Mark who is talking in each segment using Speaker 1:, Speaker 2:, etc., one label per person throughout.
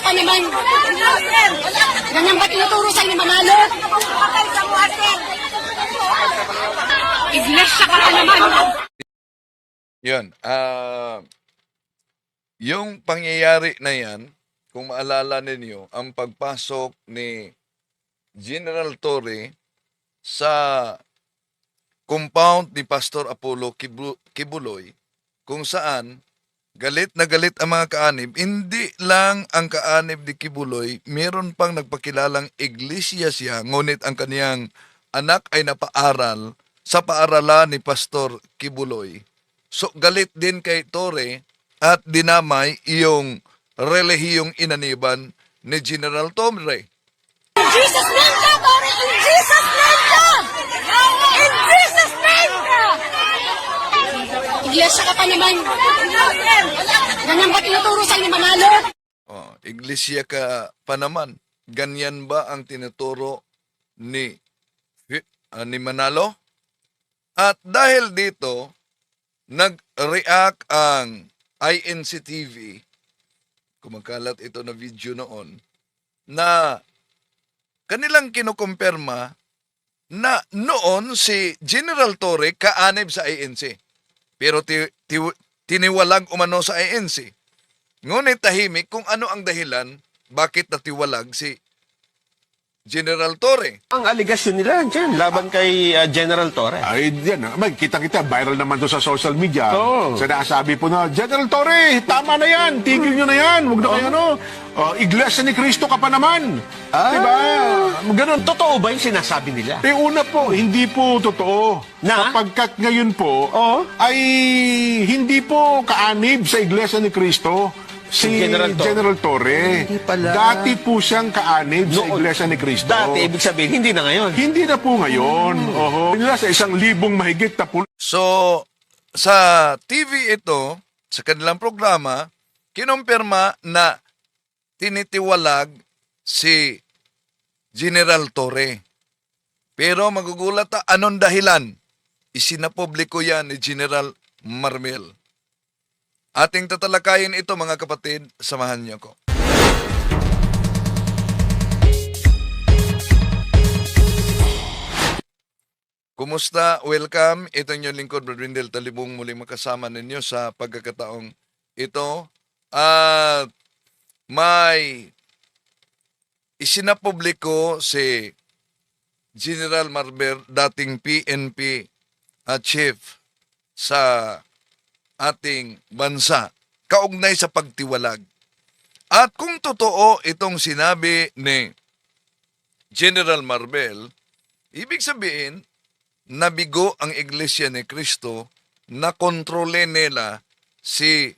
Speaker 1: pa naman. Ganyan ba tinuturo sa inyo manalo? Iglesia ka pa naman.
Speaker 2: Yun. Yung pangyayari na yan, kung maalala ninyo, ang pagpasok ni General Torre sa compound ni Pastor Apollo Kibuloy, kung saan galit na galit ang mga kaanib. Hindi lang ang kaanib ni Kibuloy, meron pang nagpakilalang iglesia siya, ngunit ang kaniyang anak ay napaaral sa paaralan ni Pastor Kibuloy. So galit din kay Torre at dinamay iyong relihiyong inaniban ni General Torre.
Speaker 1: In Jesus' name ka, Tore! In Jesus' name ka! In Jesus' name ka! Iglesia ka pa naman. Ganyan ba tinuturo sa inyo manalo?
Speaker 2: Iglesia ka pa naman. Ganyan ba ang tinuturo ni Manalo? At dahil dito, nag-react ang INC TV, kumakalat ito na video noon, na kanilang kinukumpirma na noon si General Torre kaanib sa INC. Pero tiniwalag umano sa INC. Ngunit tahimik kung ano ang dahilan bakit natiwalag si General Torre.
Speaker 3: Ang aligasyon nila dyan, laban kay General Torre.
Speaker 4: Ay, yan. Kita-kita, viral naman to sa social media.
Speaker 3: Oo.
Speaker 4: Sinasabi po na, General Torre, tama na yan. Tigil nyo na yan. Huwag na kayo, Iglesia ni Cristo ka pa naman. Diba? Ganun.
Speaker 3: Totoo ba yung sinasabi nila?
Speaker 4: Una po, hindi po totoo.
Speaker 3: Na?
Speaker 4: Sapagkat ngayon po,
Speaker 3: Oo.
Speaker 4: ay hindi po kaanib sa Iglesia ni Cristo si
Speaker 3: General Torre.
Speaker 4: General Torre.
Speaker 3: Hindi pala.
Speaker 4: Dati po siyang kaanib sa
Speaker 3: Noon.
Speaker 4: Iglesia ni Cristo.
Speaker 3: Dati, ibig sabihin, hindi na ngayon.
Speaker 4: Hindi na po ngayon. Oho. Nila sa 1,000 mahigit na
Speaker 2: So, sa TV ito, sa kanilang programa, kinumpirma na tinitiwalag si General Torre. Pero magugulat anong dahilan? Isinapubliko yan ni General Marmel. Ating tatalakayin ito mga kapatid, samahan niyo ko. Kumusta? Welcome. Ito yung lingkod, Brad Windel Talibong, muling makasama ninyo sa pagkakataong ito. At may isinapubliko si General Marber, dating PNP chief sa ating bansa, kaugnay sa pagtiwalag. At kung totoo itong sinabi ni General Marbel, ibig sabihin, nabigo ang Iglesia ni Cristo na kontrole nila si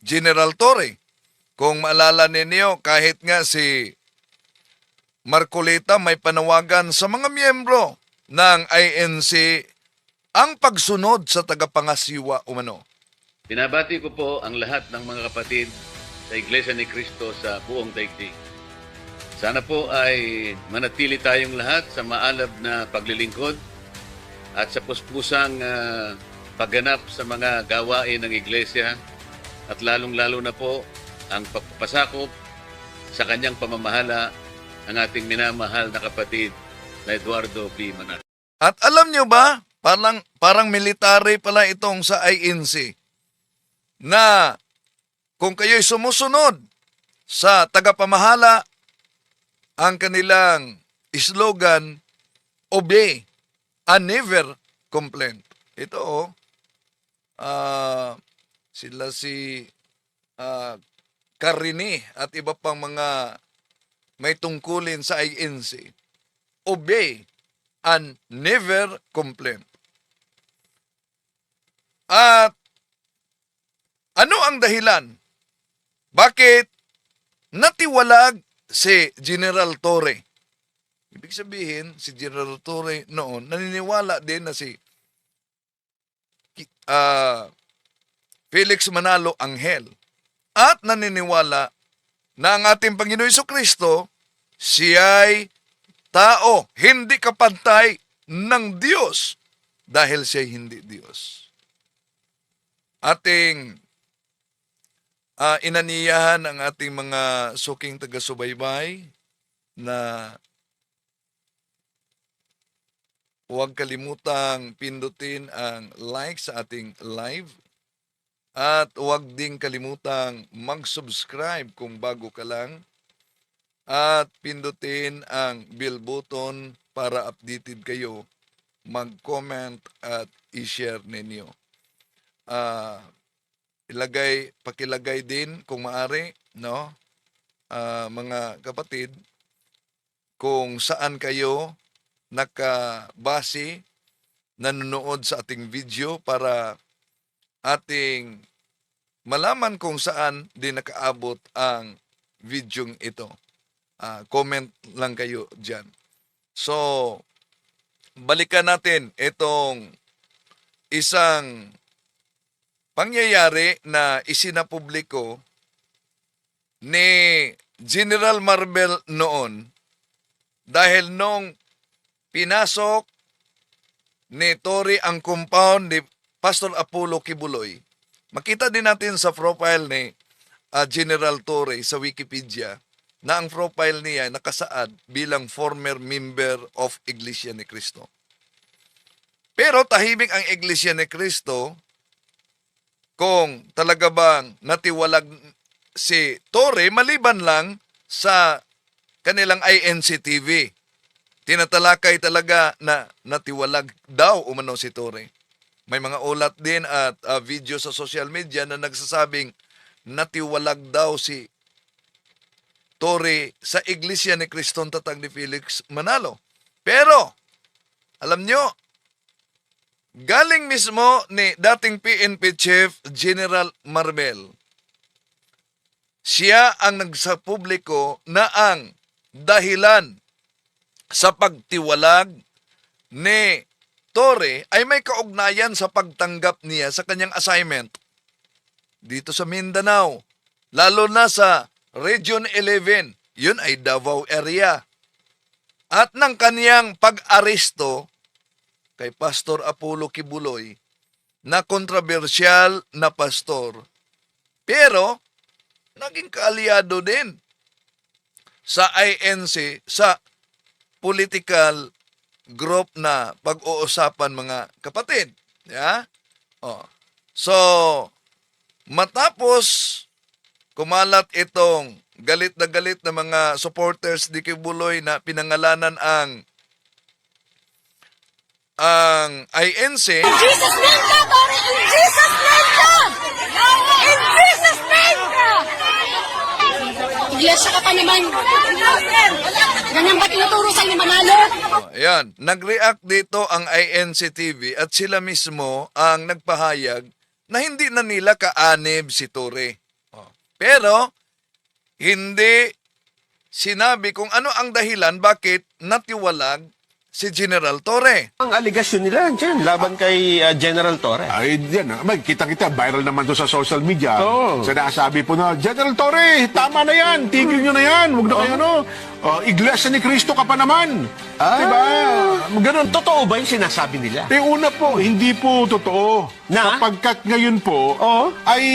Speaker 2: General Torre. Kung maalala ninyo, kahit nga si Marcolita may panawagan sa mga miyembro ng INC ang pagsunod sa tagapangasiwa umano.
Speaker 5: Binabati ko po ang lahat ng mga kapatid sa Iglesia ni Cristo sa buong daigdig. Sana po ay manatili tayong lahat sa maalab na paglilingkod at sa puspusang pagganap sa mga gawain ng Iglesia at lalong-lalo na po ang pagpapasakop sa kanyang pamamahala ang ating minamahal na kapatid na Eduardo B. Manalo.
Speaker 2: At alam nyo ba, parang military pala itong sa INC na kung kayo'y sumusunod sa tagapamahala, ang kanilang slogan, obey and never complain. Ito sila si Carini at iba pang mga may tungkulin sa INC. Obey and never complain. At ano ang dahilan? Bakit natiwalag si General Torre? Ibig sabihin, si General Torre noon, naniniwala din na si Felix Manalo Anghel. At naniniwala na ang ating Panginoon Jesucristo, siya'y tao, hindi kapantay ng Diyos dahil siya'y hindi Diyos. Ating inaniyahan ang ating mga suking taga-subaybay na huwag kalimutang pindutin ang like sa ating live at huwag ding kalimutang mag-subscribe kung bago ka lang at pindutin ang bell button para updated kayo, mag-comment at i-share ninyo. Pakilagay din kung maari, no? Mga kapatid, kung saan kayo nakabase, nanonood sa ating video para ating malaman kung saan din nakaabot ang videong ito. Comment lang kayo dyan. So, balikan natin itong isang pangyayari na isinapubliko ni General Marvel noon dahil nung pinasok ni Tory ang compound ni Pastor Apollo Kibuloy. Makita din natin sa profile ni General Tory sa Wikipedia na ang profile niya nakasaad bilang former member of Iglesia ni Cristo. Pero tahimik ang Iglesia ni Cristo kung talaga bang natiwalag si Tory maliban lang sa kanilang INC TV. Tinatalakay talaga na natiwalag daw umano si Tory. May mga ulat din at video sa social media na nagsasabing natiwalag daw si Tory sa Iglesia ni Criston Tatag ni Felix Manalo. Pero, alam nyo, galing mismo ni dating PNP Chief General Marvel. Siya ang nagsapubliko na ang dahilan sa pagtiwalag ni Tory ay may kaugnayan sa pagtanggap niya sa kanyang assignment dito sa Mindanao, lalo na sa Region 11, yun ay Davao area. At ng kanyang pag-aresto kay Pastor Apollo Kibuloy na kontrobersyal na pastor, pero naging kaalyado din sa INC, sa political group na pag-uusapan mga kapatid. Yeah? So, matapos kumalat itong galit na mga supporters ni Kibuloy na pinangalanan ang INC.
Speaker 1: In Jesus' name ka, Tory! In Jesus' name ka! In Jesus' name ka! Iglesia ka pa naman. Ganyan ba tinuturo sa inyo, Manalo?
Speaker 2: Ayan, nag-react dito ang INC TV at sila mismo ang nagpahayag na hindi na nila kaanib si Tory. Pero, hindi sinabi kung ano ang dahilan bakit natiwalag si General Tory.
Speaker 3: Ang aligasyon nila dyan, laban kay General Torre.
Speaker 4: Ay, yan. Kita-kita, viral naman to sa social media.
Speaker 3: Oo.
Speaker 4: Sinasabi po na, General Torre, tama na yan. Tigil nyo na yan. Huwag na kayo, Iglesia ni Cristo ka pa naman. Diba? Ganun.
Speaker 3: Totoo ba yung sinasabi nila?
Speaker 4: Una po, hindi po totoo.
Speaker 3: Na?
Speaker 4: Sapagkat ngayon po,
Speaker 3: Oo.
Speaker 4: ay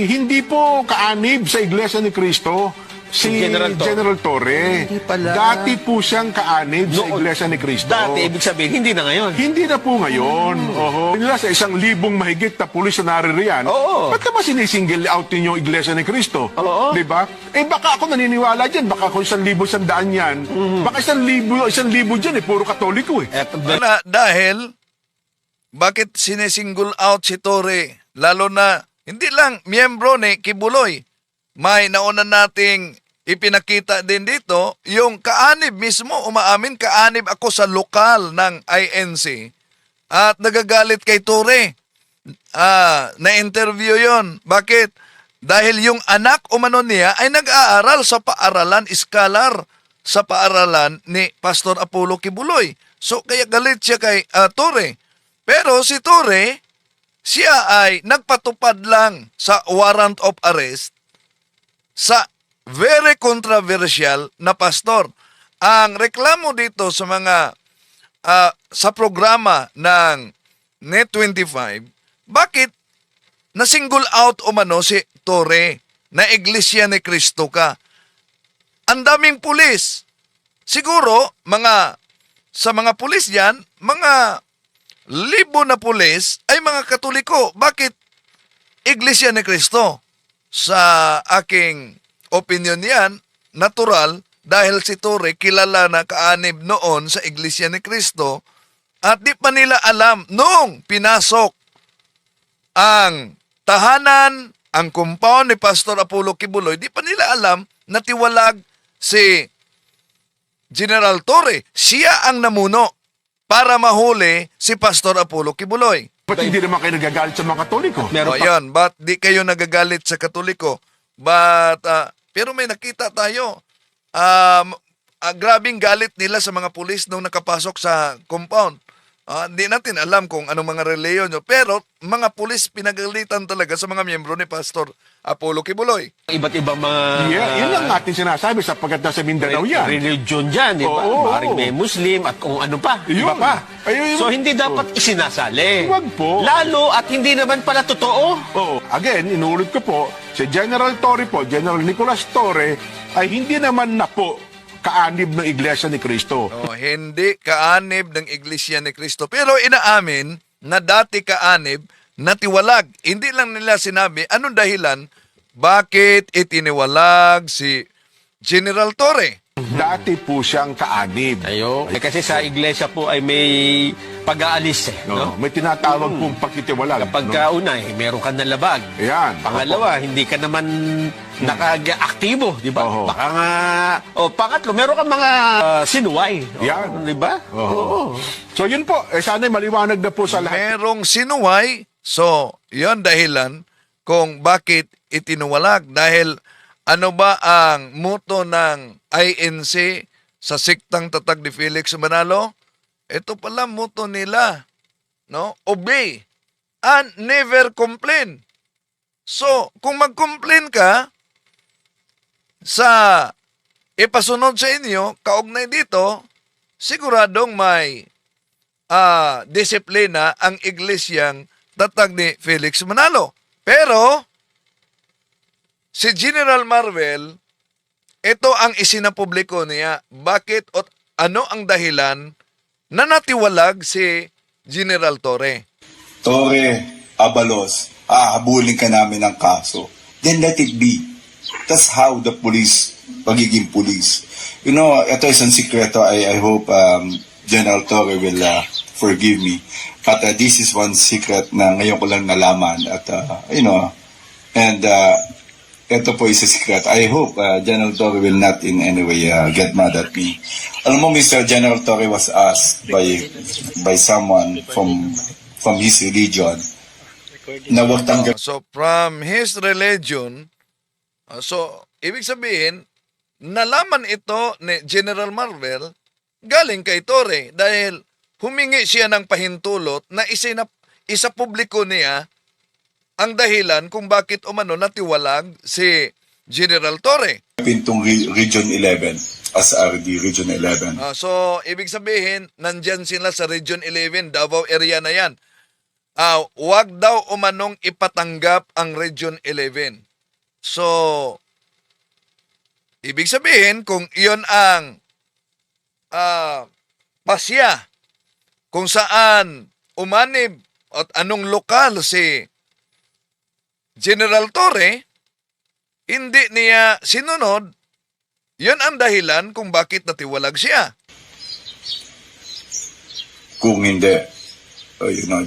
Speaker 4: hindi po kaanib sa Iglesia ni Cristo si
Speaker 3: General
Speaker 4: Torre.
Speaker 3: Hindi pala.
Speaker 4: Dati po siyang kaanib sa
Speaker 3: Noon.
Speaker 4: Iglesia ni Cristo.
Speaker 3: Dati, ibig sabihin, hindi na ngayon.
Speaker 4: Hindi na po ngayon. Oho. Nila sa 1,000 mahigit na pulis na naririyan.
Speaker 3: Oo.
Speaker 4: Ba't naman sinisingle out ninyo yung Iglesia ni Cristo?
Speaker 3: Oo.
Speaker 4: Di ba? Baka ako naniniwala dyan. Baka kung 1,000, 100 yan. Baka 1,000 dyan puro Katoliko
Speaker 2: Dahil, bakit sinisingle out si Tory? Lalo na, hindi lang miyembro ni Kibuloy. May nauna nating ipinakita din dito, yung kaanib mismo, umaamin, kaanib ako sa lokal ng INC at nagagalit kay Tory. Na-interview yon. Bakit? Dahil yung anak umano niya ay nag-aaral sa paaralan, scholar sa paaralan ni Pastor Apollo Kibuloy. So, kaya galit siya kay Tory. Pero si Tory, siya ay nagpatupad lang sa warrant of arrest sa very controversial na pastor. Ang reklamo dito sa mga sa programa ng Net 25, bakit na-single out umano si Torre na Iglesia ni Cristo ka. Ang daming pulis. Siguro, sa mga pulis yan, mga libo na pulis ay mga Katoliko. Bakit Iglesia ni Cristo? Sa aking opinion yan, natural, dahil si Torre kilala na kaanib noon sa Iglesia ni Cristo at di pa nila alam nung pinasok ang tahanan, ang compound ni Pastor Apollo Kibuloy, di pa nila alam na tiwalag si General Torre. Siya ang namuno para mahuli si Pastor Apollo Kibuloy.
Speaker 4: Ba't hindi naman kayo nagagalit sa mga Katoliko?
Speaker 3: Meron
Speaker 2: O
Speaker 3: pa,
Speaker 2: yan, ba't di kayo nagagalit sa Katoliko? Pero may nakita tayo. Grabing galit nila sa mga pulis nung nakapasok sa compound. Hindi natin alam kung anong mga reliyon nyo. Pero mga pulis pinagalitan talaga sa mga miyembro ni Pastor Apollo Kibuloy.
Speaker 3: iba't ibang mga
Speaker 4: Yun lang ating sinasabi sapagkat nasa Mindanao yan.
Speaker 3: religion dyan, di ba?
Speaker 4: Oo.
Speaker 3: Maaaring may Muslim at kung ano pa.
Speaker 4: Yun.
Speaker 3: Iba pa.
Speaker 4: Ayun.
Speaker 3: So, hindi dapat isinasali.
Speaker 4: Huwag po.
Speaker 3: Lalo at hindi naman pala totoo.
Speaker 4: Oo. Again, inuulit ko po, si General Torre po, General Nicolas Torre, ay hindi naman na po kaanib ng Iglesia ni Cristo.
Speaker 2: Hindi kaanib ng Iglesia ni Cristo. Pero inaamin na dati kaanib na tiwalag. Hindi lang nila sinabi anong dahilan bakit itiniwalag si General Torre.
Speaker 4: Dati po siyang kaanib.
Speaker 3: Ayo. Kasi sa iglesia po ay may pag-aalis eh.
Speaker 4: No?
Speaker 3: No?
Speaker 4: May tinatawag pong pagtitiwalag.
Speaker 3: Pagkauna, meron ka na labag.
Speaker 4: Ayan.
Speaker 3: Pangalawa, hindi ka naman naka-aktibo, di ba?
Speaker 4: Oho.
Speaker 3: Baka nga, pangatlo, meron ka mga sinuway.
Speaker 4: Yan.
Speaker 3: Di ba?
Speaker 4: Oo. So yun po, sana'y maliwanag na po sa lahat.
Speaker 2: Merong sinuway. So, yon dahilan kung bakit itinuwalag. Dahil ano ba ang motto ng INC sa siktang tatag ni Felix Manalo? Ito pala motto nila. No? Obey and never complain. So, kung mag-complain ka sa ipasunod sa inyo, kaugnay dito, siguradong may disiplina ang iglesyang tatag ni Felix Manalo. Pero, si General Marvel, ito ang isinapubliko niya. Bakit o ano ang dahilan na natiwalag si General Torre?
Speaker 6: Torre, Abalos, hahabulin ka namin ng kaso. Then let it be. That's how the police, pagiging police. You know, ito isang sikreto. I hope General Torre will forgive me. But this is one secret na ngayon ko lang nalaman. At, and ito po is a secret. I hope General Torre will not in any way get mad at me. Alam mo, Mr. General Torre was asked by someone from his religion na wag tanggap
Speaker 2: So, from his religion, ibig sabihin, nalaman ito ni General Marvel galing kay Torre dahil humingi siya ng pahintulot na isa publiko niya ang dahilan kung bakit umano natiwalag si General Torre.
Speaker 6: pintong Region 11 as RD Region 11.
Speaker 2: So, ibig sabihin, nandyan sila sa Region 11, Davao area na yan. Wag daw umanong ipatanggap ang Region 11. So, ibig sabihin, kung iyon ang pasya, kung saan umanib at anong lokal si General Torre, hindi niya sinunod, yun ang dahilan kung bakit natiwalag siya.
Speaker 6: Kung hindi,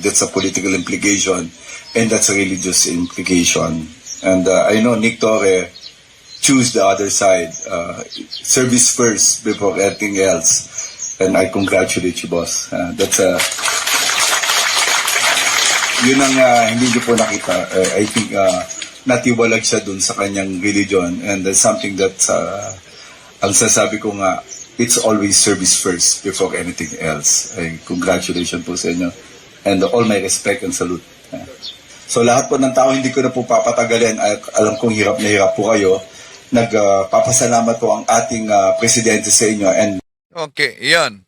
Speaker 6: that's a political implication and that's a religious implication. And I know Nick Torre choose the other side, service first before anything else. And I congratulate you, boss. Yun ang hindi niyo po nakita. I think natiwalag siya dun sa kanyang religion and that's something that ang sasabi ko nga, it's always service first before anything else. Congratulations po sa inyo and all my respect and salute. So lahat po ng tao, hindi ko na po papatagalin at alam kong hirap na hirap po kayo. Nagpapasalamat po ang ating presidente sa inyo and
Speaker 2: Okay, yan.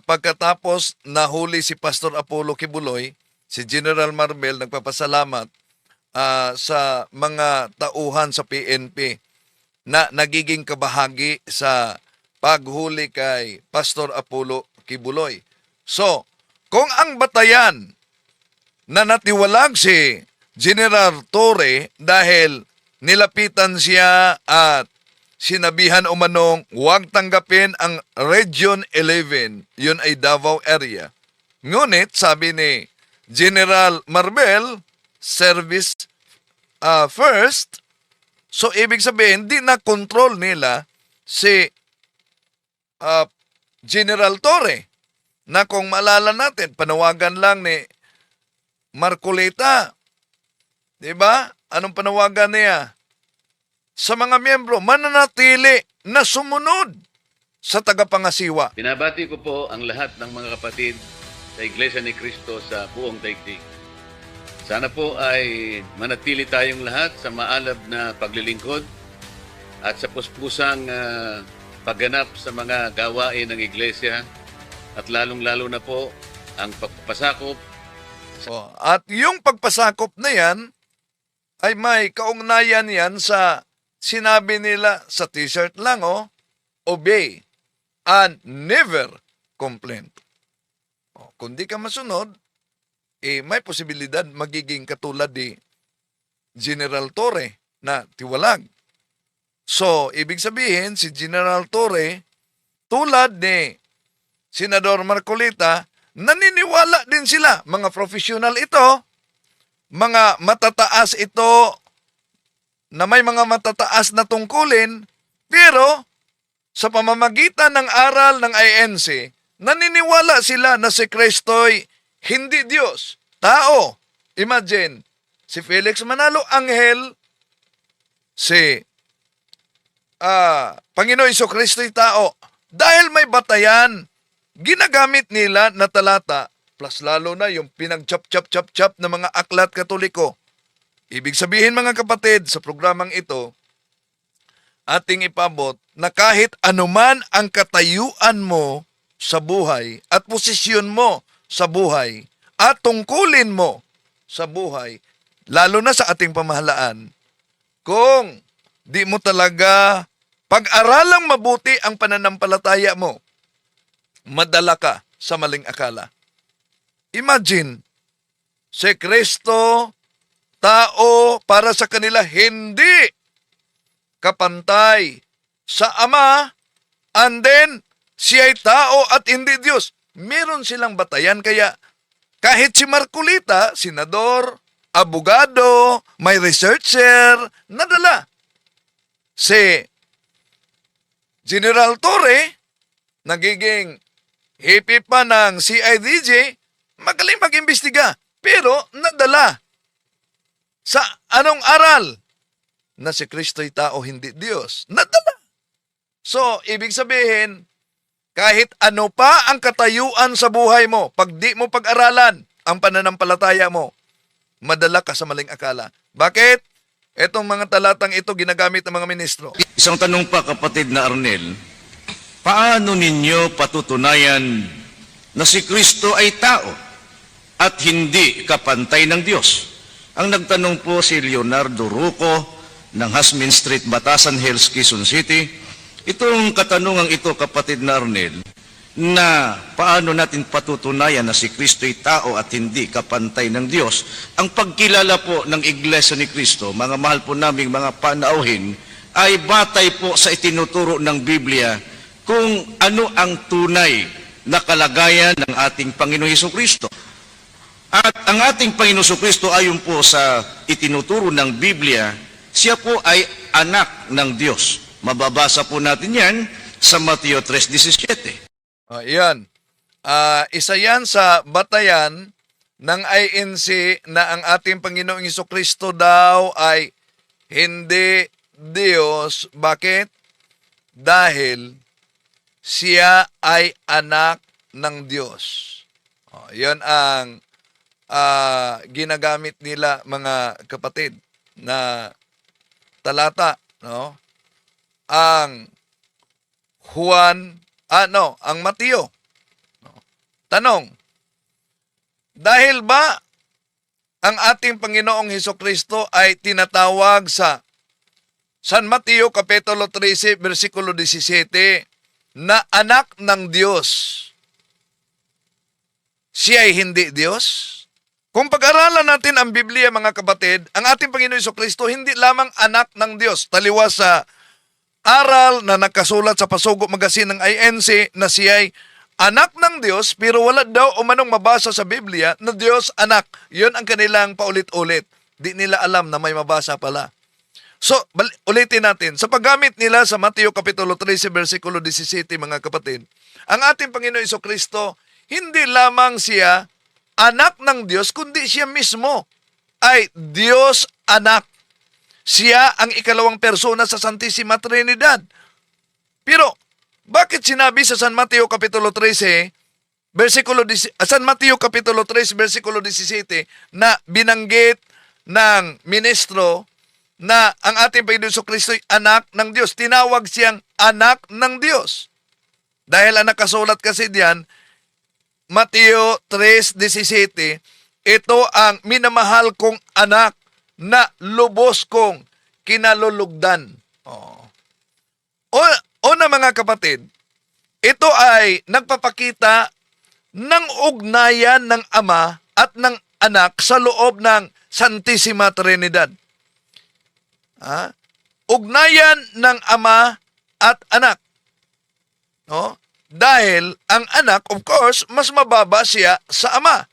Speaker 2: Pagkatapos nahuli si Pastor Apollo Kibuloy, si General Marvel nagpapasalamat sa mga tauhan sa PNP na nagiging kabahagi sa paghuli kay Pastor Apollo Kibuloy. So, kung ang batayan na natiwalag si General Torre dahil nilapitan siya at sinabihan umanong huwag tanggapin ang Region 11, yun ay Davao area. Ngunit sabi ni General Marbel, service first, so ibig sabihin, di na control nila si General Torre na kung maalala natin, panawagan lang ni Marcoleta. Diba? Anong panawagan niya? Sa mga miyembro, mananatili na sumunod sa tagapangasiwa.
Speaker 5: Binabati ko po ang lahat ng mga kapatid sa Iglesia ni Cristo sa buong daigdig. Sana po ay manatili tayong lahat sa maalab na paglilingkod at sa puspusang pagganap sa mga gawain ng Iglesia at lalong-lalo na po ang pagpapasakop.
Speaker 2: At yung pagpasakop na yan ay may kaugnayan yan sa sinabi nila sa t-shirt lang, obey and never complain. Kung di ka masunod, may posibilidad magiging katulad ni General Torre na tiwalag. So, ibig sabihin, si General Torre, tulad ni Senador Marcolita, naniniwala din sila. Mga professional ito, mga matataas ito, na may mga matataas na tungkulin, pero sa pamamagitan ng aral ng INC, naniniwala sila na si Kristo'y hindi Diyos, tao. Imagine, si Felix Manalo, anghel, si Panginoon Jesucristo'y tao. Dahil may batayan, ginagamit nila na talata, plus lalo na yung pinag-chop-chop-chop-chop na mga aklat katoliko. Ibig sabihin mga kapatid, sa programang ito, ating ipabot na kahit anuman ang katayuan mo sa buhay at posisyon mo sa buhay at tungkulin mo sa buhay, lalo na sa ating pamahalaan, kung di mo talaga pag-aralang mabuti ang pananampalataya mo, madala ka sa maling akala. Imagine, si Kristo, tao para sa kanila hindi kapantay sa Ama, and then siya'y tao at hindi Diyos. Meron silang batayan, kaya kahit si Marcolita, senador, abogado, may researcher, nadala. Si General Torre, nagiging hipi pa ng CIDJ, magaling mag-imbestiga, pero nadala. Sa anong aral? Na si Kristo'y tao, hindi Diyos. Nadala. So, ibig sabihin, kahit ano pa ang katayuan sa buhay mo, pag di mo pag-aralan ang pananampalataya mo, madala ka sa maling akala. Bakit? Etong mga talatang ito ginagamit ng mga ministro.
Speaker 7: Isang tanong pa, kapatid na Arnel, paano ninyo patutunayan na si Kristo ay tao at hindi kapantay ng Diyos? Ang nagtanong po si Leonardo Ruco ng Hasmin Street, Batasan Hills, Quezon City. Itong katanungang ito, kapatid na Arnel, na paano natin patutunayan na si Kristo'y tao at hindi kapantay ng Diyos. Ang pagkilala po ng Iglesia ni Kristo, mga mahal po naming mga panauhin, ay batay po sa itinuturo ng Biblia kung ano ang tunay na kalagayan ng ating Panginoong Jesucristo. At ang ating Panginoong Jesucristo, ayon po sa itinuturo ng Biblia, siya po ay anak ng Diyos. Mababasa po natin yan sa Mateo 3:17.
Speaker 2: Yan. Isa yan sa batayan ng INC na ang ating Panginoong Jesucristo daw ay hindi Diyos. Bakit? Dahil siya ay anak ng Diyos. Yan ang ginagamit nila, mga kapatid, na talata, no? Ang ang Mateo. Tanong, dahil ba ang ating Panginoong Hesukristo ay tinatawag sa San Mateo Kapitulo 13, versikulo 17, na anak ng Diyos. Siya ay hindi Diyos? Kung pag-aralan natin ang Biblia, mga kapatid, ang ating Panginoong Hesukristo hindi lamang anak ng Diyos. Taliwas sa aral na nakasulat sa Pasugo Magazine ng INC na siya ay anak ng Diyos, pero wala daw umanong mabasa sa Biblia na Diyos anak. Yun ang kanilang paulit-ulit. Di nila alam na may mabasa pala. So, ulitin natin. Sa paggamit nila sa Mateo Kapitulo 13, versikulo 17, mga kapatid, ang ating Panginoon Hesukristo, hindi lamang siya anak ng Diyos, kundi siya mismo ay Diyos anak. Siya ang ikalawang persona sa Santissima Trinidad. Pero, bakit sinabi sa San Mateo Kapitulo 13, San Mateo Kapitulo 3, versikulo 17, na binanggit ng ministro na ang ating Panginoon Jesucristo ay anak ng Diyos? Tinawag siyang anak ng Diyos. Dahil ang nakasulat kasi diyan, Mateo 3:17, ito ang minamahal kong anak na lubos kong kinalulugdan. O na mga kapatid, ito ay nagpapakita ng ugnayan ng Ama at ng Anak sa loob ng Santissima Trinidad. Ugnayan ng Ama at Anak. No? Dahil ang anak, of course, mas mababa siya sa Ama.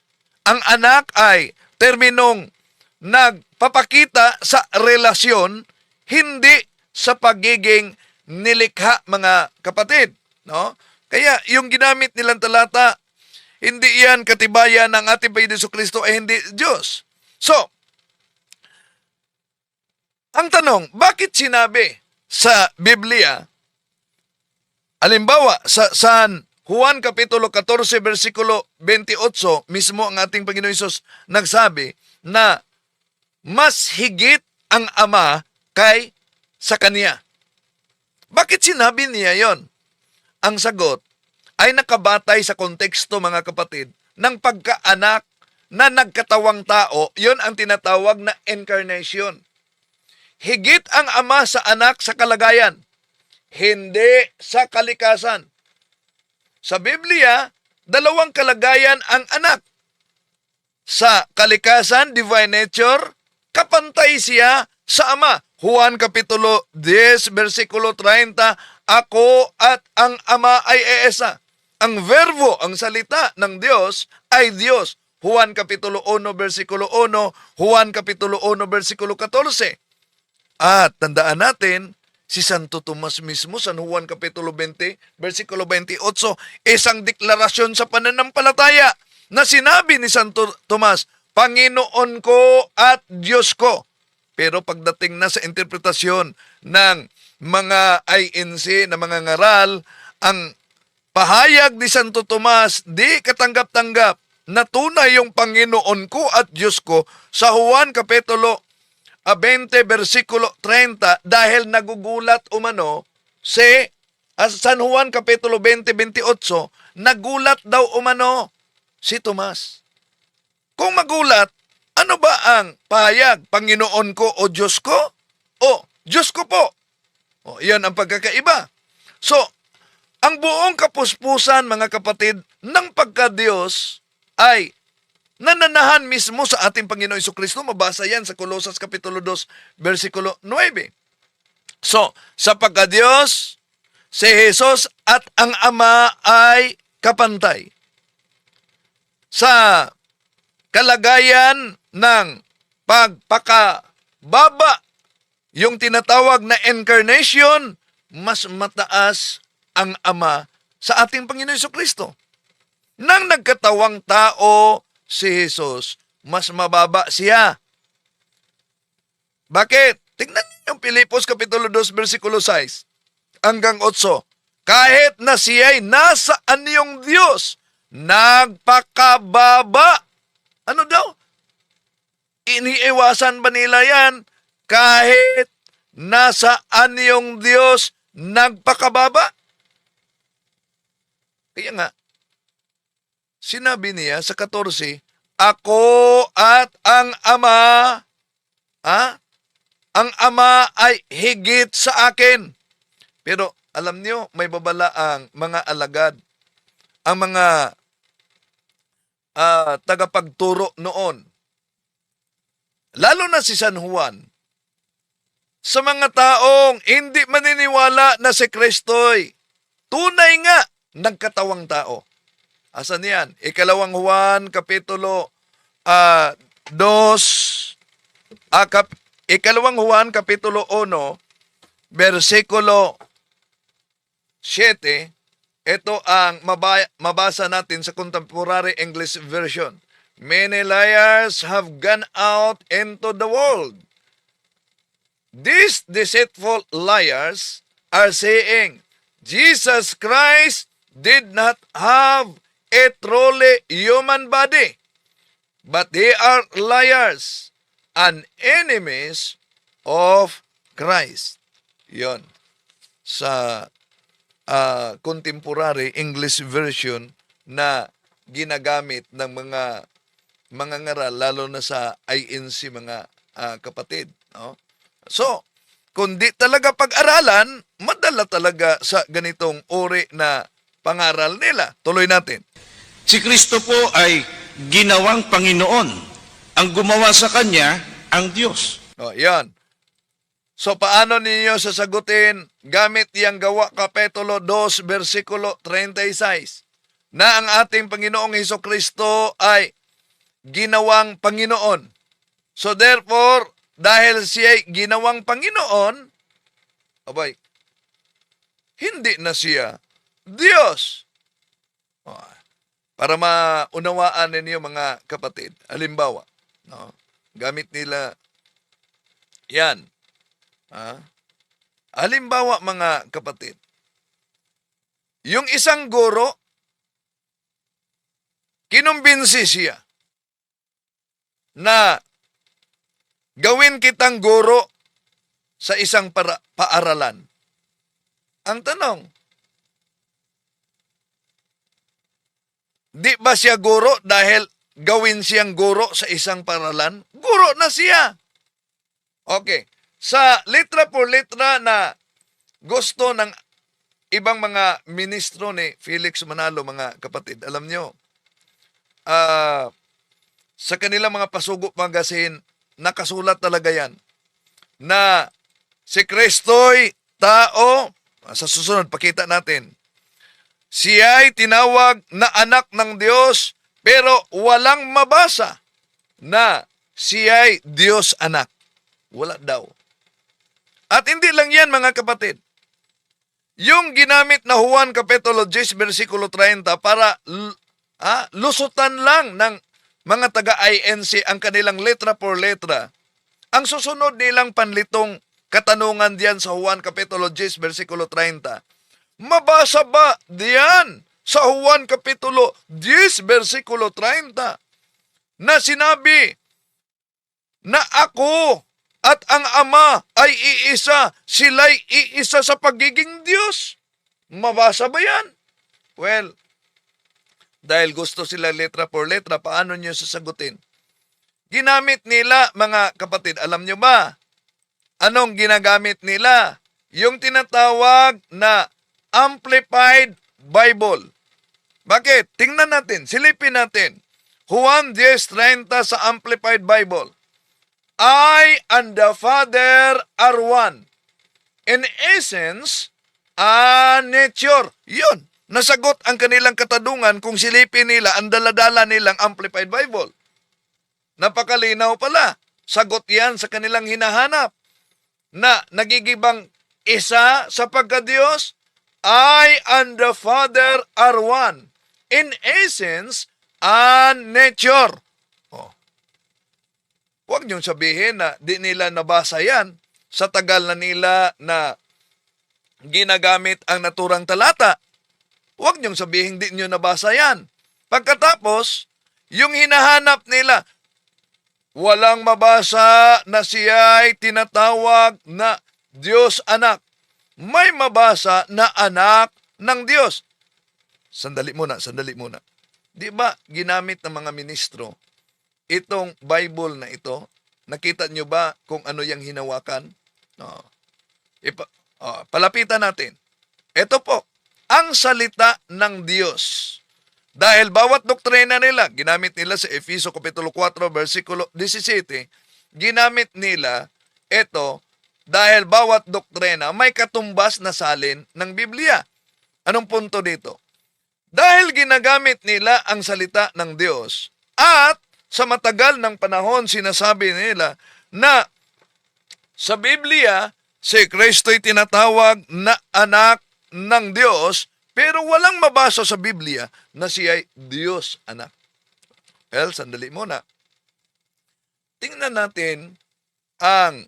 Speaker 2: Ang anak ay terminong nagpapakita sa relasyon, hindi sa pagiging nilikha, mga kapatid. No? Kaya yung ginamit nilang talata, hindi yan katibayan ng ating Panginoon Jesucristo ay hindi Diyos. So, ang tanong, bakit sinabi sa Biblia, halimbawa, sa San Juan Kapitulo 14, versikulo 28, mismo ang ating Panginoon Hesus nagsabi na mas higit ang Ama kay sa Kanya. Bakit sinabi niya yon? Ang sagot ay nakabatay sa konteksto, mga kapatid, ng pagkaanak na nagkatawang tao. Yon ang tinatawag na incarnation. Higit ang Ama sa Anak sa kalagayan, hindi sa kalikasan. Sa Biblia, dalawang kalagayan ang anak. Sa kalikasan, divine nature, kapantay siya sa Ama. Juan Kapitulo 10, versikulo 30, ako at ang Ama ay eesa. Ang verbo, ang salita ng Diyos ay Diyos. Juan Kapitulo 1, versikulo 1, Juan Kapitulo 1, versikulo 14. At tandaan natin, si Santo Tomas mismo, San Juan Kapitulo 20, versikulo 28, isang deklarasyon sa pananampalataya na sinabi ni Santo Tomas, Panginoon ko at Diyos ko. Pero pagdating na sa interpretasyon ng mga INC, na mga ngaral, ang pahayag ni Santo Tomas, di katanggap-tanggap na tunay yung Panginoon ko at Diyos ko sa Juan Kapitulo 20, versikulo 30, dahil nagugulat umano si San Juan Kapitulo 20, 28, nagulat daw umano si Tomas. Kung magulat, ano ba ang pahayag? Panginoon ko o Diyos ko? O Diyos ko po. O, iyan ang pagkakaiba. So, ang buong kapuspusan, mga kapatid, ng pagka-Diyos ay nananahan mismo sa ating Panginoon Jesucristo. Mabasa yan sa Colosas Kapitulo 2, versikulo 9. So, sa pagka-Diyos, si Jesus at ang Ama ay kapantay. Sa kalagayan ng pagpakababa, yung tinatawag na incarnation, mas mataas ang Ama sa ating Panginoon Jesucristo. Nang nagkatawang tao si Jesus, mas mababa siya. Bakit? Tingnan niyo yung Pilipos Kapitulo 2, versikulo 6 hanggang 8. Kahit na siya'y nasaan yung Diyos, nagpakababa. Ano daw? Iniiwasan ba nila yan? Kahit nasaan yung Diyos, nagpakababa? Kaya nga, sinabi niya sa 14, ako at ang Ama, ang Ama ay higit sa akin. Pero alam niyo, may babala ang mga alagad, ang mga tagapagturo noon. Lalo na si San Juan, sa mga taong hindi maniniwala na si Kristo'y tunay nga nagkatawang tao. Asan yan? Ikalawang Juan, Kapitulo 2, Ikalawang Juan, Kapitulo 1, versikulo 7, ito ang mabasa natin sa Contemporary English Version. Many liars have gone out into the world. These deceitful liars are saying, Jesus Christ did not have a truly human body, but they are liars and enemies of Christ. Yon. Sa Contemporary English Version na ginagamit ng mga ngaral, lalo na sa INC, mga kapatid. No? So, kung di talaga pag-aralan, madala talaga sa ganitong uri na pangaral nila. Tuloy natin.
Speaker 7: Si Kristo po ay ginawang Panginoon. Ang gumawa sa Kanya, ang Diyos.
Speaker 2: O, yan. So, paano ninyo sasagutin gamit yang Gawa Kapitulo 2, versikulo 36, na ang ating Panginoong Hesukristo ay ginawang Panginoon. So, therefore, dahil siya ay ginawang Panginoon, abay, hindi na siya Diyos. O, para maunawaan ninyo mga kapatid, halimbawa, no, gamit nila yan. Halimbawa mga kapatid, yung isang guro, kinumbinsi siya na gawin kitang guro sa isang paaralan. Ang tanong, di ba siya guro dahil gawin siyang guro sa isang paaralan? Guro na siya. Okay. Sa litra por litra na gusto ng ibang mga ministro ni Felix Manalo, mga kapatid, alam nyo, sa kanilang mga Pasugo magazine, nakasulat talaga yan, na si Kristo'y tao, sa susunod, pakita natin, siya'y tinawag na anak ng Diyos, pero walang mabasa na siya'y Diyos anak. Wala daw. At hindi lang yan, mga kapatid. Yung ginamit na Juan Kapitulo 10, versikulo 30 para lusutan lang ng mga taga-INC ang kanilang letra por letra. Ang susunod nilang panlitong katanungan diyan sa Juan Kapitulo 10, versikulo 30. Mabasa ba diyan sa Juan Kapitulo 10, versikulo 30 na sinabi na ako at ang Ama ay iisa, sila'y iisa sa pagiging Diyos? Mabasa ba yan? Well, dahil gusto sila letra por letra, paano nyo sasagutin? Ginamit nila, mga kapatid, alam nyo ba? Anong ginagamit nila? Yung tinatawag na Amplified Bible. Bakit? Tingnan natin, silipin natin. Juan 10:30 sa Amplified Bible. I and the Father are one. In essence, nature. Yun. Nasagot ang kanilang katanungan kung silipin nila ang daladala nilang Amplified Bible. Napakalinaw pala. Sagot yan sa kanilang hinahanap. Na nagigibang isa sa pagka-Diyos, I and the Father are one. In essence, and nature. Huwag niyong sabihin na di nila nabasa yan sa tagal na nila na ginagamit ang naturang talata. Huwag niyong sabihin di niyo nabasa yan. Pagkatapos, yung hinahanap nila, walang mabasa na siya ay tinatawag na Diyos anak. May mabasa na anak ng Diyos. Sandali muna. Di ba ginamit ng mga ministro itong Bible na ito? Nakita nyo ba kung ano yung hinawakan? No. Palapitan natin. Ito po, ang salita ng Diyos. Dahil bawat doktrina nila, ginamit nila sa Efeso Kapitulo 4, versikulo 17, ginamit nila ito dahil bawat doktrina may katumbas na salin ng Biblia. Anong punto dito? Dahil ginagamit nila ang salita ng Diyos at sa matagal ng panahon sinasabi nila na sa Biblia, si Kristo'y tinatawag na anak ng Diyos, pero walang mabasa sa Biblia na siya ay Diyos anak. Well, sandali muna. Tingnan natin ang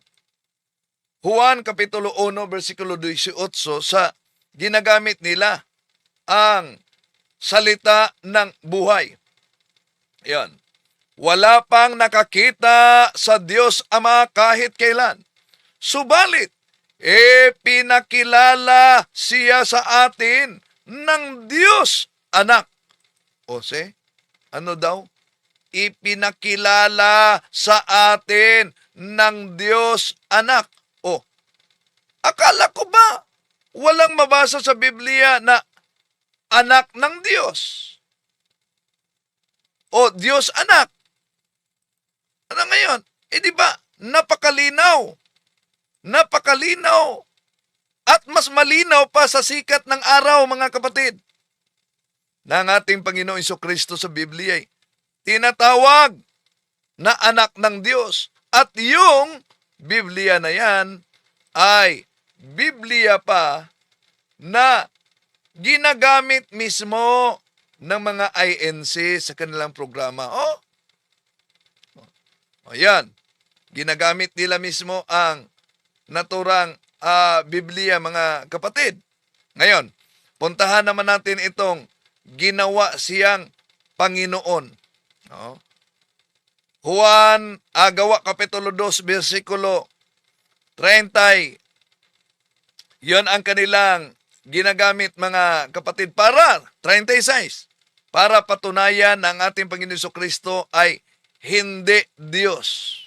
Speaker 2: Juan Kapitulo 1, versikulo 18 sa ginagamit nila ang salita ng buhay. Yan. Wala pang nakakita sa Diyos Ama kahit kailan. Subalit, pinakilala siya sa atin ng Diyos anak. O ano daw? Ipinakilala sa atin ng Diyos anak. O, akala ko ba walang mabasa sa Biblia na anak ng Diyos? O Diyos anak? Ano ngayon? Di ba? Napakalinaw. Napakalinaw. At mas malinaw pa sa sikat ng araw, mga kapatid, na ang ating Panginoong Jesucristo sa Biblia ay tinatawag na anak ng Diyos. At yung Biblia na yan ay Biblia pa na ginagamit mismo ng mga INC sa kanilang programa. Ayan. Ginagamit nila mismo ang naturang Biblia, mga kapatid. Ngayon, puntahan naman natin itong ginawa siyang Panginoon. Juan, Gawa Kapitulo 2, versikulo 30. Yon ang kanilang ginagamit, mga kapatid, para 36. Para patunayan na ang ating Panginoon Jesucristo ay hindi Diyos.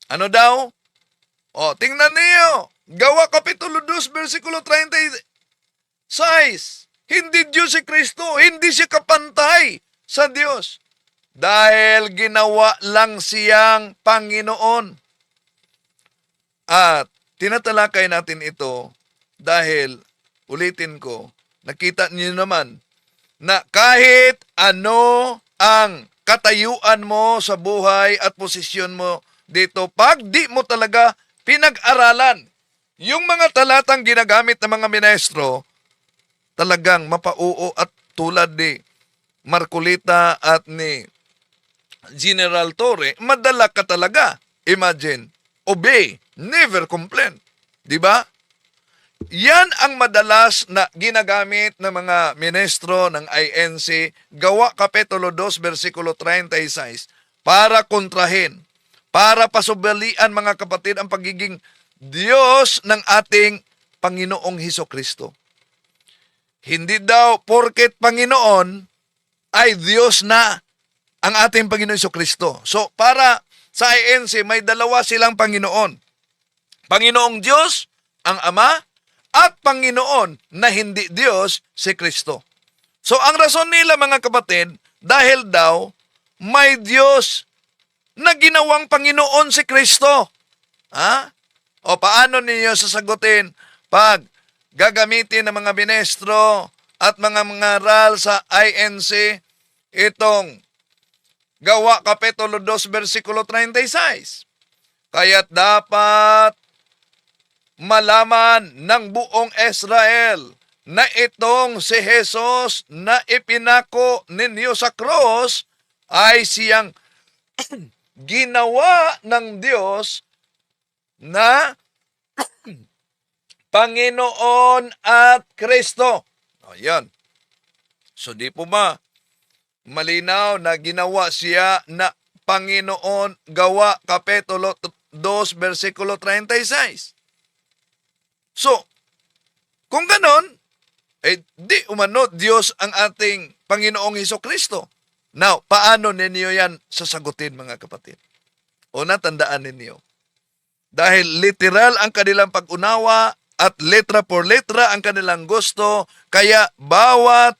Speaker 2: Ano daw? Tingnan niyo. Gawa Kapitulo 2, versikulo 36. Hindi Diyos si Kristo. Hindi siya kapantay sa Diyos. Dahil ginawa lang siyang Panginoon. At tinatalakay natin ito dahil, ulitin ko, nakita niyo naman na kahit ano ang katayuan mo sa buhay at posisyon mo dito, pag di mo talaga pinag-aralan yung mga talatang ginagamit ng mga ministro, talagang mapauo, at tulad ni Marcolita at ni General Torre, madala ka talaga. Imagine, obey, never complain. Di ba? Yan ang madalas na ginagamit ng mga ministro ng INC, Gawa Kapitulo 2, versikulo 36, para kontrahin, para pasubalian, mga kapatid, ang pagiging Diyos ng ating Panginoong Hesukristo. Hindi daw porket Panginoon ay Diyos na ang ating Panginoong Hesukristo. So, para sa INC, may dalawa silang Panginoon. Panginoong Diyos, ang Ama, at Panginoon na hindi Diyos, si Kristo. So, ang rason nila, mga kapatid, dahil daw may Diyos na ginawang Panginoon si Kristo. O paano ninyo sasagutin pag gagamitin ng mga ministro at mga ngaral sa INC itong Gawa Kapitulo 2, versikulo 36? Kaya't dapat malaman ng buong Israel na itong si Jesus na ipinako ninyo sa cross ay siyang ginawa ng Diyos na Panginoon at Kristo. Ayan. So di po ba malinaw na ginawa siya na Panginoon? Gawa Kapitulo 2, versikulo 36. So, kung ganon, di umano Diyos ang ating Panginoong Hesukristo. Now, paano ninyo yan sasagutin, mga kapatid? Una, tandaan ninyo. Dahil literal ang kanilang pag-unawa at letra por letra ang kanilang gusto, kaya bawat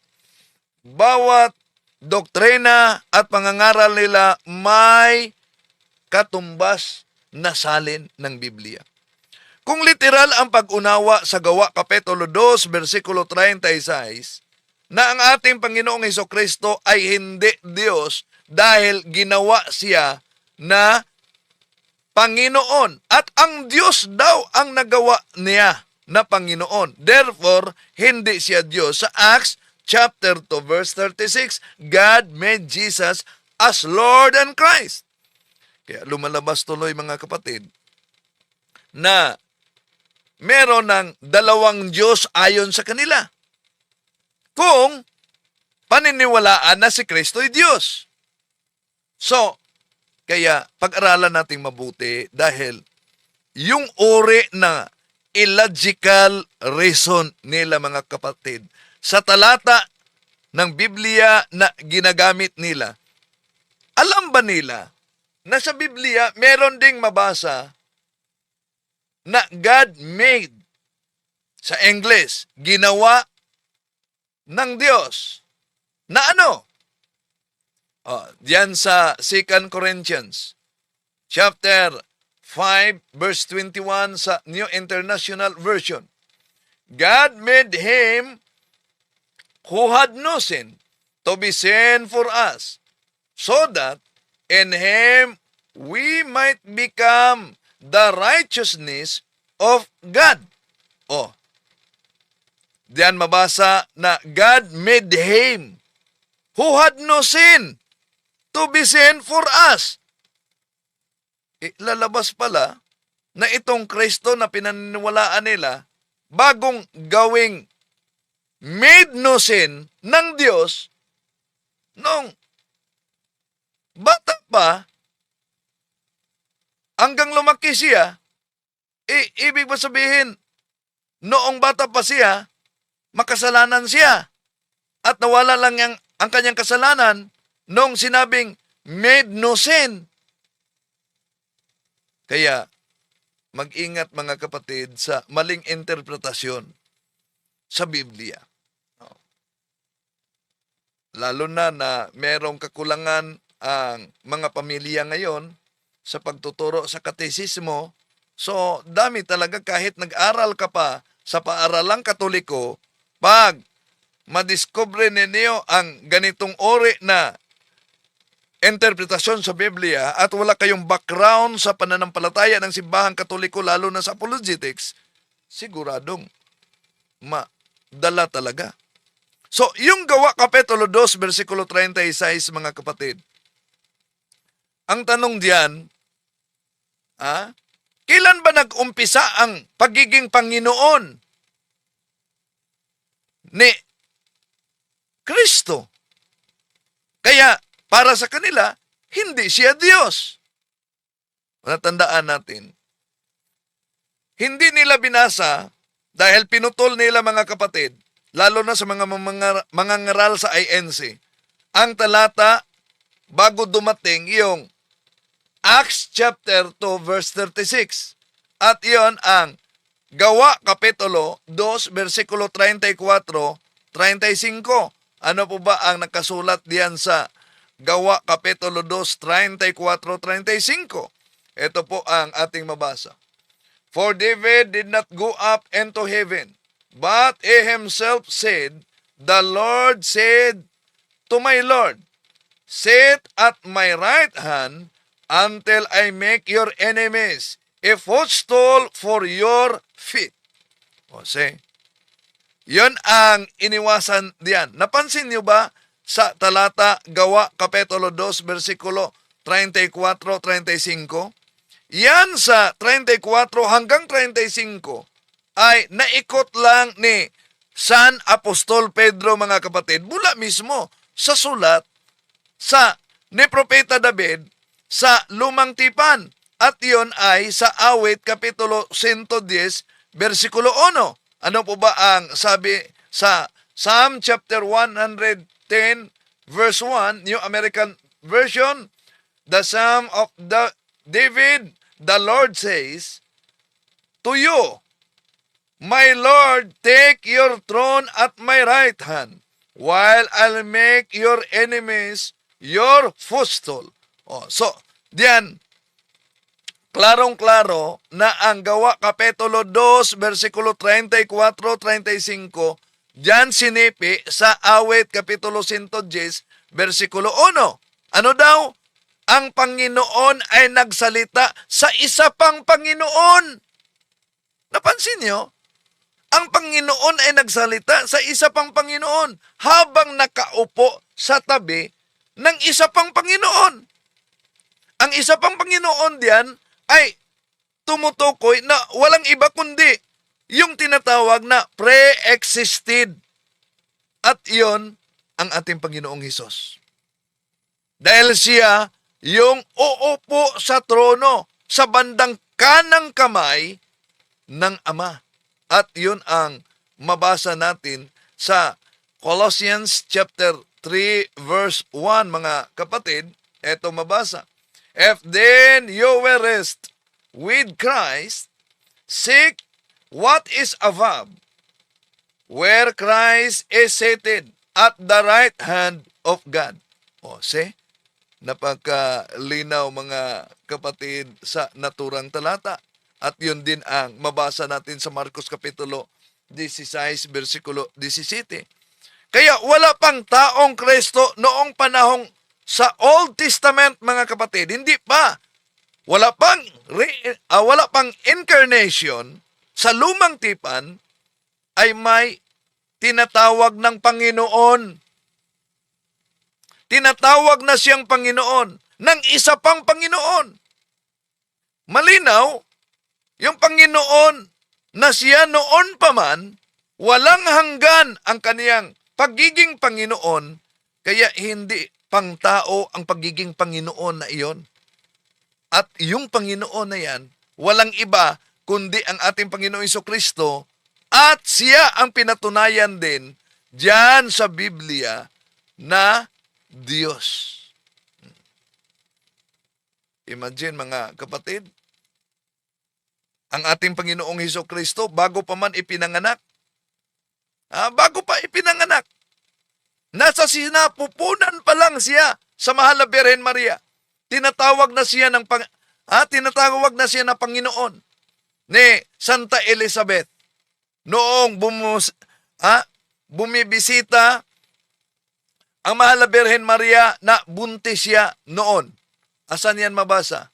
Speaker 2: doktrina at pangangaral nila may katumbas na salin ng Biblia. Kung literal ang pag-unawa sa Gawa Kapitulo 2, versikulo 36, na ang ating Panginoong Hesukristo ay hindi Diyos dahil ginawa siya na Panginoon at ang Diyos daw ang nagawa niya na Panginoon. Therefore, hindi siya Diyos. Sa Acts chapter 2 verse 36, God made Jesus as Lord and Christ. Kaya lumalabas tuloy, mga kapatid, na meron ng dalawang Diyos ayon sa kanila. Kung paniniwalaan na si Kristo ay Diyos. So, kaya pag-aralan nating mabuti dahil yung uri na illogical reason nila, mga kapatid, sa talata ng Biblia na ginagamit nila, alam ba nila na sa Biblia meron ding mabasa na God made, sa English, ginawa ng Diyos, na ano? Diyan sa 2 Corinthians chapter 5 verse 21 sa New International Version. God made him who had no sin to be sin for us, so that in him we might become the righteousness of God. Diyan mabasa na God made him who had no sin to be sin for us. Lalabas pala na itong Kristo na pinaniniwalaan nila, bagong gawing made no sin ng Diyos, nung bata pa, hanggang lumaki siya, ibig ba sabihin, noong bata pa siya, makasalanan siya, at nawala lang ang kanyang kasalanan, nung sinabing made no sin. Kaya, mag-ingat, mga kapatid, sa maling interpretasyon sa Biblia. Lalo na merong kakulangan ang mga pamilya ngayon sa pagtuturo sa katesismo. So, dami talaga, kahit nag-aral ka pa sa paaralang Katoliko, pag madiscover ninyo ang ganitong uri na interpretasyon sa Biblia at wala kayong background sa pananampalataya ng simbahang Katoliko, lalo na sa apologetics, siguradong madala talaga. So, yung Gawa Kapitulo 2, versikulo 36, mga kapatid, ang tanong diyan, kailan ba nag-umpisa ang pagiging Panginoon ni Kristo? Kaya, para sa kanila, hindi siya Diyos. Natandaan natin, hindi nila binasa dahil pinutol nila, mga kapatid, lalo na sa mga ngaral sa INC, ang talata bago dumating yung Acts chapter 2 verse 36. At iyon ang Gawa Kapitulo 2 versikulo 34-35. Ano po ba ang nakasulat diyan sa Gawa Kapitulo 2, 34-35? Ito po ang ating mabasa. For David did not go up into heaven, but he himself said, the Lord said to my Lord, sit at my right hand until I make your enemies a footstool for your feet. See? Yun ang iniwasan diyan. Napansin niyo ba sa talata Gawa Kapitulo 2 versikulo 34-35? Yan sa 34 hanggang 35 ay naikot lang ni San Apostol Pedro, mga kapatid, mula mismo sa sulat ni Propeta David sa Lumang Tipan. At iyon ay sa Awit Kapitulo 110 versikulo 1. Ano po ba ang sabi sa Psalm chapter 110 verse 1, New American Version, the Psalm of David, the Lord says, to you, my Lord, take your throne at my right hand, while I'll make your enemies your footstool. Oh, so, diyan, klarong-klaro na ang Gawa Kapitulo 2, versikulo 34-35, diyan sinipi sa Awit Kapitulo 110, versikulo 1. Ano daw? Ang Panginoon ay nagsalita sa isa pang Panginoon. Napansin nyo? Ang Panginoon ay nagsalita sa isa pang Panginoon habang nakaupo sa tabi ng isa pang Panginoon. Ang isa pang Panginoon diyan ay tumutukoy na walang iba kundi yung tinatawag na pre-existed. At iyon ang ating Panginoong Hesus. Dahil siya yung uupo sa trono sa bandang kanang kamay ng Ama. At yun ang mabasa natin sa Colossians chapter 3 verse 1, mga kapatid. Eto mabasa. If then you were raised with Christ, seek what is above, where Christ is seated at the right hand of God. O, see? Napagkalinaw, mga kapatid, sa naturang talata. At yun din ang mabasa natin sa Marcos Kapitulo 16, versikulo 17. Kaya wala pang taong Kristo noong panahong sa Old Testament, mga kapatid. Hindi pa. Wala pang incarnation sa lumang tipan ay may tinatawag ng Panginoon. Tinatawag na siyang Panginoon ng isa pang Panginoon. Malinaw, yung Panginoon na siya noon pa man, walang hanggan ang kaniyang pagiging Panginoon, kaya hindi pang tao ang pagiging Panginoon na iyon. At yung Panginoon na yan, walang iba kundi ang ating Panginoong Jesucristo, at siya ang pinatunayan din diyan sa Biblia na Diyos. Imagine, mga kapatid, ang ating Panginoong Jesucristo bago pa man ipinanganak, bago pa ipinanganak, nasa sinapupunan pa lang siya sa mahal na Birhen Maria. Tinatawag na siya ng Panginoon ni Santa Elizabeth noong bumibisita ang mahal na Birhen Maria na buntis siya noon. Asan yan mabasa?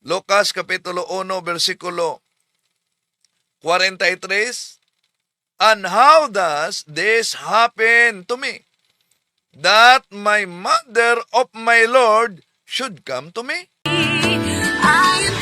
Speaker 2: Lucas Kapitulo 1, versikulo 43. And how does this happen to me? That my mother of my Lord should come to me?
Speaker 1: I am